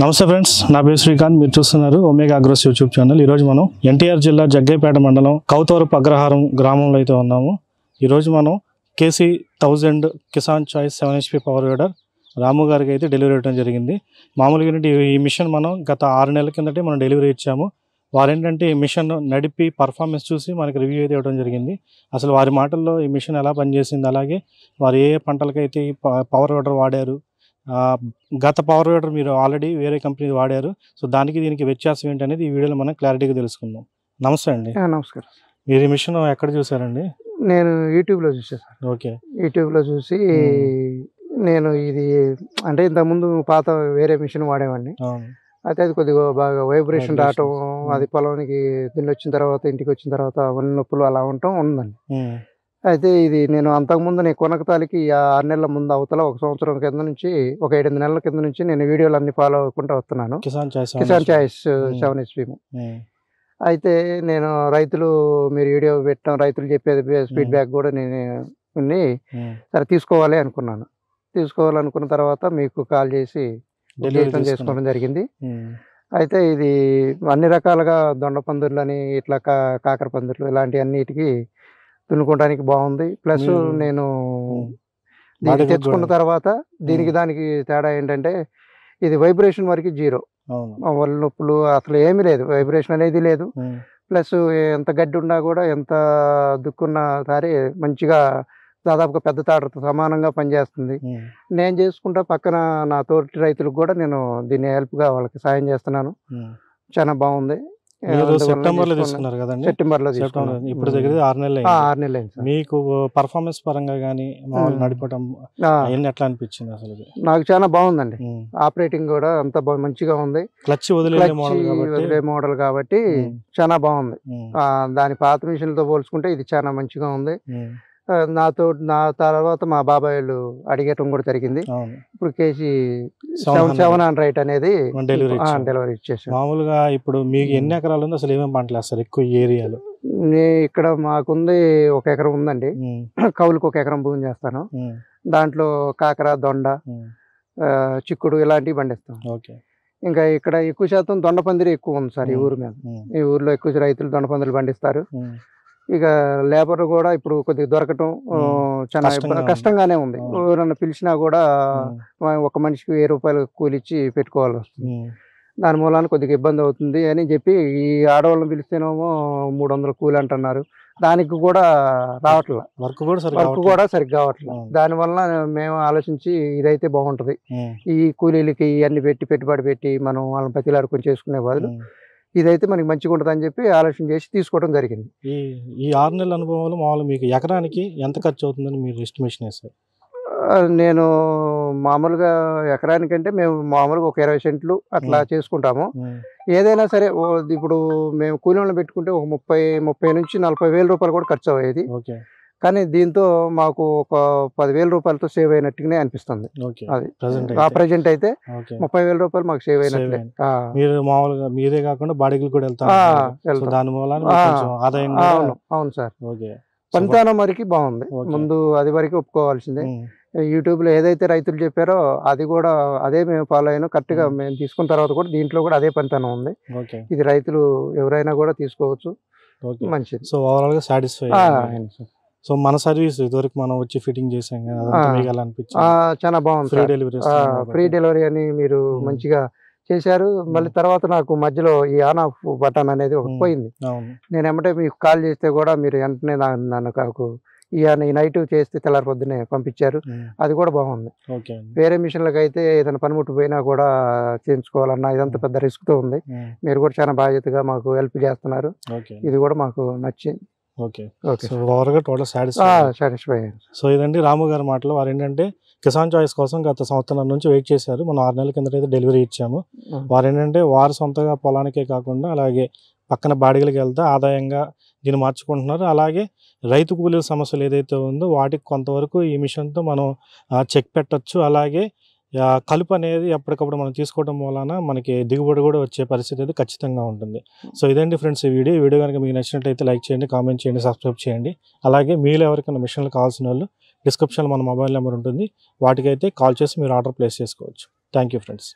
నమస్తే ఫ్రెండ్స్, నా పేరు శ్రీకాంత్. మీరు చూస్తున్నారు ఒమేగా అగ్రోస్ యూట్యూబ్ ఛానల్. ఈరోజు మనం ఎన్టీఆర్ జిల్లా జగ్గైపేట మండలం కౌతవరపు అగ్రహారం గ్రామంలో అయితే ఉన్నాము. ఈరోజు మనం KC 1000 Kisan choice 7 HP power weeder Ramu గారికి అయితే డెలివరీ ఇవ్వడం జరిగింది. మామూలుగా ఏంటంటే ఈ మిషన్ మనం గత 6 నెలల కిందటే మనం డెలివరీ ఇచ్చాము. వారు ఏంటంటే ఈ మిషన్ నడిపి పర్ఫార్మెన్స్ చూసి మనకి రివ్యూ అయితే ఇవ్వడం జరిగింది. అసలు వారి మాటల్లో ఈ మిషన్ ఎలా పనిచేసింది, అలాగే వారు ఏ పంటలకైతే ఈ పవర్ వీడర్ వాడారు, గత పవర్ వీడర్ మీరు ఆల్రెడీ వేరే కంపెనీ వాడారు, సో దానికి దీనికి వ్యత్యాసం ఏంటనేది ఈ వీడియోలో మనం క్లారిటీగా తెలుసుకుందాం. నమస్తే అండి. నమస్కారం. మీరు ఈ మిషన్ ఎక్కడ చూసారండి? నేను యూట్యూబ్లో చూసాను సార్. ఓకే. యూట్యూబ్లో చూసి నేను ఇది అంటే ఇంతకుముందు పాత వేరే మిషన్ వాడేవాడిని. అయితే అది కొద్దిగా బాగా వైబ్రేషన్ రావటం, అది పొలానికి దున్ని వచ్చిన తర్వాత ఇంటికి వచ్చిన తర్వాత వన్ నొప్పులు అలా ఉండటం ఉందండి. అయితే ఇది నేను అంతకుముందు నేను కొనకతాలికి 6 నెలల ముందు అవతల 1 సంవత్సరం కింద నుంచి 1-8 నెలల కింద నుంచి నేను వీడియోలు అన్ని ఫాలో అవ్వకుండా వస్తున్నాను. Kisan choice 7 HP. అయితే నేను రైతులు మీరు వీడియో పెట్టడం, రైతులు చెప్పేది ఫీడ్బ్యాక్ కూడా నేను విని సరే తీసుకోవాలనుకున్న తర్వాత మీకు కాల్ చేసి డెలివరీ చేసుకోవడం జరిగింది. అయితే ఇది అన్ని రకాలుగా దొండ పందుర్లు అని ఇట్లా కాకర పందుర్లు ఇలాంటి అన్నిటికీ దున్నుకోవడానికి బాగుంది. ప్లస్ నేను దీన్ని తెచ్చుకున్న తర్వాత దీనికి దానికి తేడా ఏంటంటే ఇది వైబ్రేషన్ వరకు 0, వల్ల నొప్పులు అసలు ఏమీ లేదు, వైబ్రేషన్ అనేది లేదు. ప్లస్ ఎంత గడ్డి ఉన్నా కూడా ఎంత దుక్కున్నా సరే మంచిగా దాదాపుగా పెద్ద తాటతో సమానంగా పనిచేస్తుంది. నేను చేసుకుంటా పక్కన నా తోటి రైతులకు కూడా నేను దీన్ని హెల్ప్గా వాళ్ళకి సాయం చేస్తున్నాను. చాలా బాగుంది. సెప్టెంబర్లో తీసుకున్నారు కదండి? సెప్టెంబర్లో తీసుకున్నాను. ఇప్పుడు దగ్గర 6 నెలలు. మీకు పర్ఫార్మెన్స్ పరంగా కానీ మామూలు నడిపడం ఎట్లా అనిపించింది? అసలు నాకు చాలా బాగుందండి. ఆపరేటింగ్ కూడా అంత మంచిగా ఉంది. క్లచ్ వదిలే మోడల్ కాబట్టి చాలా బాగుంది. దాని పాత మిషన్లతో పోల్చుకుంటే ఇది చాలా మంచిగా ఉంది. నా తర్వాత మా బాబాయ్లు అడిగటం కూడా జరిగింది. ఇప్పుడు KC 700 అనేది డెలివరీ ఇచ్చేసాను. మామూలుగా ఇప్పుడు మీకు ఎన్ని ఎకరాలు ఉంది, అసలు ఏమేమి పంటలు వేస్తారు ఎక్కువ ఏరియాలో? ఇక్కడ మాకుంది 1 ఎకరం ఉందండి. కౌలుకు 1 ఎకరం భూమి చేస్తాను. దాంట్లో కాకర, దొండ, చిక్కుడు ఇలాంటివి పండిస్తాం. ఇంకా ఇక్కడ ఎక్కువ శాతం దొండ పందిరి ఎక్కువ ఉంది సార్ ఈ ఊరు మీద. ఈ ఊర్లో ఎక్కువ రైతులు దొండ పందిరి పండిస్తారు. ఇక లేబర్ కూడా ఇప్పుడు కొద్దిగా దొరకటం చాలా కష్టంగానే ఉంది. ఎవరన్నా పిలిచినా కూడా ఒక మనిషికి 1000 రూపాయలు కూలిచ్చి పెట్టుకోవాల్సి వస్తుంది. దాని మూలాన కొద్దిగా ఇబ్బంది అవుతుంది అని చెప్పి ఈ ఆడవాళ్ళని పిలిస్తేనేమో 300 కూలి అంటున్నారు. దానికి కూడా రావట్లేదు, వర్క్ కూడా సరిగ్గా కావట్లేదు. దానివల్ల మేము ఆలోచించి ఇదైతే బాగుంటుంది, ఈ కూలీలకి ఇవన్నీ పెట్టుబడి పెట్టి మనం వాళ్ళని బతిలాడుకొని చేసుకునే బదులు ఇదైతే మనకి మంచిగా ఉంటుంది అని చెప్పి ఆలోచన చేసి తీసుకోవడం జరిగింది. ఈ 6 నెలల అనుభవంలో మామూలు మీకు ఎకరానికి ఎంత ఖర్చు అవుతుందని మీరు ఎస్టిమేషన్ వేస్తారు? నేను మామూలుగా ఎకరానికంటే మేము మామూలుగా ఒక 20 సెంట్లు అట్లా చేసుకుంటాము. ఏదైనా సరే ఇప్పుడు మేము కూలీలను పెట్టుకుంటే ఒక 30 నుంచి 40 వేల రూపాయలు కూడా ఖర్చు అయ్యేది. కానీ దీంతో మాకు ఒక 10,000 రూపాయలతో సేవ్ అయినట్టుగానే అనిపిస్తుంది. అది ప్రెజెంట్ అయితే 30,000 రూపాయలు మాకు సేవ్ అయినట్లే. మీరు మామూలుగా మీరే కాకుండా బాడీకి కూడా వెళ్తారు. అవును సార్. పంతానం వరకు బాగుంది. ముందు అది వరకు ఒప్పుకోవాల్సిందే. యూట్యూబ్ లో ఏదైతే రైతులు చెప్పారో అది కూడా అదే మేము ఫాలో అయినా. కరెక్ట్ గా మేము తీసుకున్న తర్వాత కూడా దీంట్లో కూడా అదే పంతానం ఉంది. ఇది రైతులు ఎవరైనా కూడా తీసుకోవచ్చు, మంచిది. సో ఓవరాల్ గా సాటిస్ఫై. సో మన సర్వీస్ ఇదివరకు మనం వచ్చి ఫిట్టింగ్ చేసాం కదా, అదంతా మీకు ఎలా అనిపించింది? చాలా బాగుంది free sir. Delivery free delivery అని మీరు మంచిగా చేశారు. మళ్ళీ తర్వాత నాకు మధ్యలో ఈ ఆన్ ఆఫ్ బటన్ అనేది ఒకటి పోయింది. అవును. నేను ఎమ్మటే మీకు కాల్ చేస్తే కూడా మీరు వెంటనే నాకు ఈ నైట్ చేస్తే తెల్లారి పొద్దునే పంపించారు. అది కూడా బాగుంది. ఓకే. వేరే మిషన్లకు అయితే ఏదైనా పనిముట్టు పోయినా కూడా చేయించుకోవాలన్నా ఇదంతా పెద్ద రిస్క్తో ఉంది. మీరు కూడా చాలా బాధ్యతగా మాకు హెల్ప్ చేస్తున్నారు. ఓకే. ఇది కూడా మాకు నచ్చింది. ఓకే. ఓకే. సో ఓవర్గా టోటల్ సాటిస్ఫై. సో ఇదండి రాము గారి మాటలు. వారు ఏంటంటే కిసాన్ చాయిస్ కోసం గత సంవత్సరం నుంచి వెయిట్ చేశారు. మనం 6 నెలల కిందట అయితే డెలివరీ ఇచ్చాము. వారు ఏంటంటే వారు సొంతగా పొలానికే కాకుండా అలాగే పక్కన బాడిగలకి వెళ్తే ఆదాయంగా దీన్ని మార్చుకుంటున్నారు. అలాగే రైతు కూలీల సమస్యలు ఏదైతే ఉందో వాటికి కొంతవరకు ఈ మిషన్తో మనం చెక్ పెట్టచ్చు. అలాగే కలుపు అనేది ఎప్పటికప్పుడు మనం తీసుకోవడం వలన మనకి దిగుబడి కూడా వచ్చే పరిస్థితి అయితే ఖచ్చితంగా ఉంటుంది. సో ఇదండి ఫ్రెండ్స్ ఈ వీడియో కనుక మీకు నచ్చినట్లయితే లైక్ చేయండి, కామెంట్ చేయండి, సబ్స్క్రైబ్ చేయండి. అలాగే మీలో ఎవరికైనా మిషన్లు కావాల్సిన వాళ్ళు డిస్క్రిప్షన్లో మన మొబైల్ నెంబర్ ఉంటుంది, వాటికైతే కాల్ చేసి మీరు ఆర్డర్ ప్లేస్ చేసుకోవచ్చు. Thank you friends.